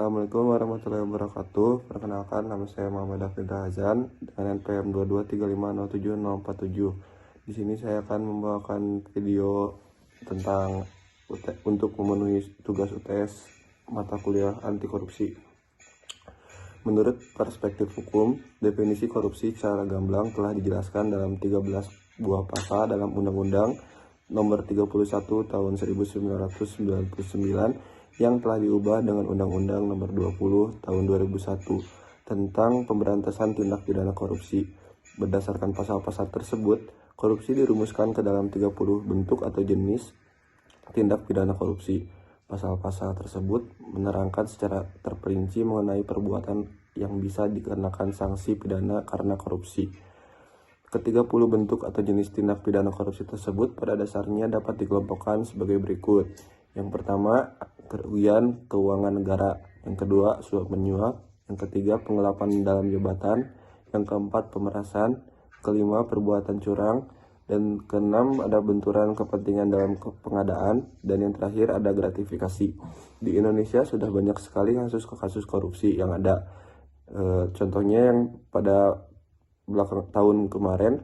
Assalamualaikum warahmatullahi wabarakatuh. Perkenalkan, nama saya Muhammad Afridha Hazan dengan NPM 223507047. Di sini saya akan membawakan video tentang untuk memenuhi tugas UTS mata kuliah anti korupsi. Menurut perspektif hukum, definisi korupsi secara gamblang telah dijelaskan dalam 13 buah pasal dalam Undang-Undang Nomor 31 Tahun 1999 yang telah diubah dengan Undang-Undang Nomor 20 Tahun 2001 tentang pemberantasan tindak pidana korupsi. Berdasarkan pasal-pasal tersebut, korupsi dirumuskan ke dalam 30 bentuk atau jenis tindak pidana korupsi. Pasal-pasal tersebut menerangkan secara terperinci mengenai perbuatan yang bisa dikenakan sanksi pidana karena korupsi. Ke-30 bentuk atau jenis tindak pidana korupsi tersebut pada dasarnya dapat dikelompokkan sebagai berikut. Yang pertama, kerugian keuangan negara. Yang kedua, suap menyuap. Yang ketiga, penggelapan dalam jabatan. Yang keempat, pemerasan. Kelima, perbuatan curang. Dan keenam, ada benturan kepentingan dalam pengadaan. Dan yang terakhir, ada gratifikasi. Di Indonesia sudah banyak sekali kasus korupsi yang ada. Contohnya yang pada belakang tahun kemarin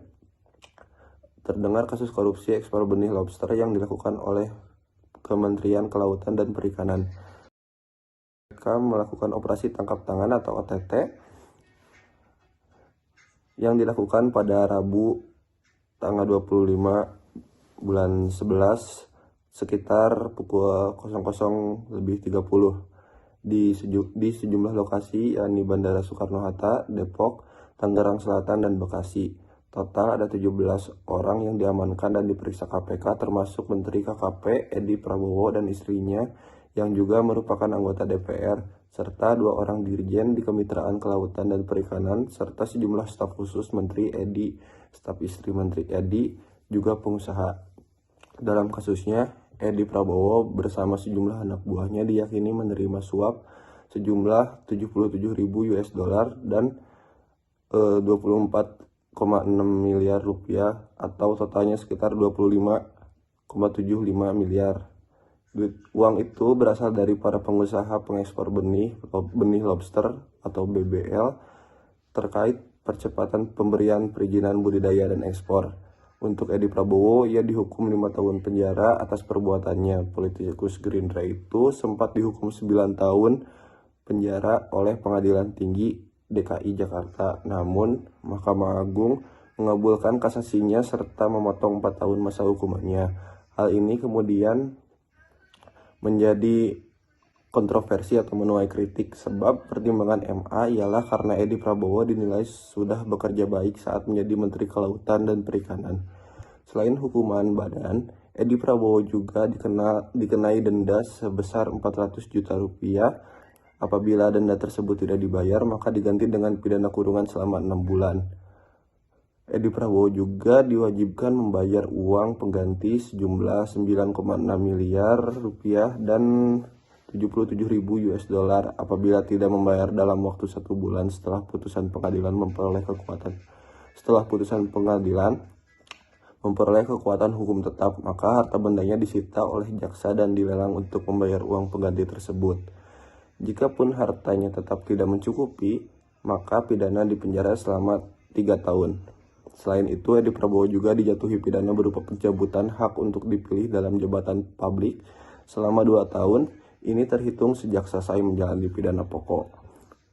terdengar kasus korupsi ekspor benih lobster yang dilakukan oleh Kementerian Kelautan dan Perikanan. Mereka melakukan operasi tangkap tangan atau OTT yang dilakukan pada Rabu tanggal 25 bulan 11 sekitar pukul 00.30 di sejumlah lokasi, yakni Bandara Soekarno-Hatta, Depok, Tangerang Selatan, dan Bekasi. Total ada 17 orang yang diamankan dan diperiksa KPK, termasuk Menteri KKP Edi Prabowo dan istrinya yang juga merupakan anggota DPR, serta 2 orang dirjen di Kemitraan Kelautan dan Perikanan, serta sejumlah staf khusus Menteri Edi, staf istri Menteri Edi, juga pengusaha. Dalam kasusnya, Edi Prabowo bersama sejumlah anak buahnya diyakini menerima suap sejumlah 77.000 US dollar dan 24,6 miliar rupiah atau totalnya sekitar 25,75 miliar. Uang itu berasal dari para pengusaha pengekspor benih lobster atau BBL terkait percepatan pemberian perizinan budidaya dan ekspor. Untuk Edi Prabowo, ia dihukum 5 tahun penjara atas perbuatannya. Politikus Gerindra itu sempat dihukum 9 tahun penjara oleh Pengadilan Tinggi DKI Jakarta. Namun, Mahkamah Agung mengabulkan kasasinya serta memotong 4 tahun masa hukumannya. Hal ini kemudian menjadi kontroversi atau menuai kritik sebab pertimbangan MA ialah karena Edi Prabowo dinilai sudah bekerja baik saat menjadi Menteri Kelautan dan Perikanan. Selain hukuman badan, Edi Prabowo juga dikenai denda sebesar 400 juta rupiah. Apabila denda tersebut tidak dibayar, maka diganti dengan pidana kurungan selama 6 bulan. Edi Prabowo juga diwajibkan membayar uang pengganti sejumlah 9,6 miliar rupiah dan 77.000 US dollar apabila tidak membayar dalam waktu 1 bulan setelah putusan pengadilan memperoleh kekuatan hukum tetap, maka harta bendanya disita oleh jaksa dan dilelang untuk membayar uang pengganti tersebut. Jikapun hartanya tetap tidak mencukupi, maka pidana dipenjara selama 3 tahun. Selain itu, Edi Prabowo juga dijatuhi pidana berupa pencabutan hak untuk dipilih dalam jabatan publik selama 2 tahun. Ini terhitung sejak selesai menjalani pidana pokok.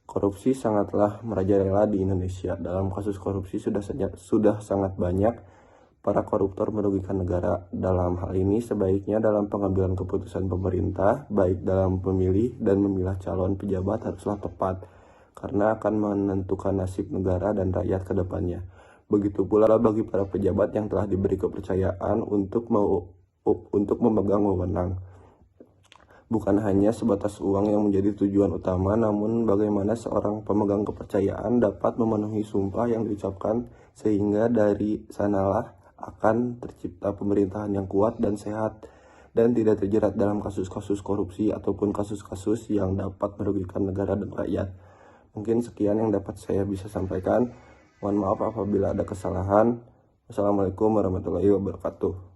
Korupsi sangatlah merajalela di Indonesia. Dalam kasus korupsi sudah sangat banyak para koruptor merugikan negara. Dalam hal ini sebaiknya dalam pengambilan keputusan pemerintah, baik dalam memilih dan memilah calon pejabat haruslah tepat, karena akan menentukan nasib negara dan rakyat ke depannya. Begitu pula bagi para pejabat yang telah diberi kepercayaan untuk memegang wewenang. Bukan hanya sebatas uang yang menjadi tujuan utama, namun bagaimana seorang pemegang kepercayaan dapat memenuhi sumpah yang diucapkan, sehingga dari sanalah akan tercipta pemerintahan yang kuat dan sehat dan tidak terjerat dalam kasus-kasus korupsi ataupun kasus-kasus yang dapat merugikan negara dan rakyat. Mungkin sekian yang dapat saya bisa sampaikan. Mohon maaf apabila ada kesalahan. Wassalamualaikum warahmatullahi wabarakatuh.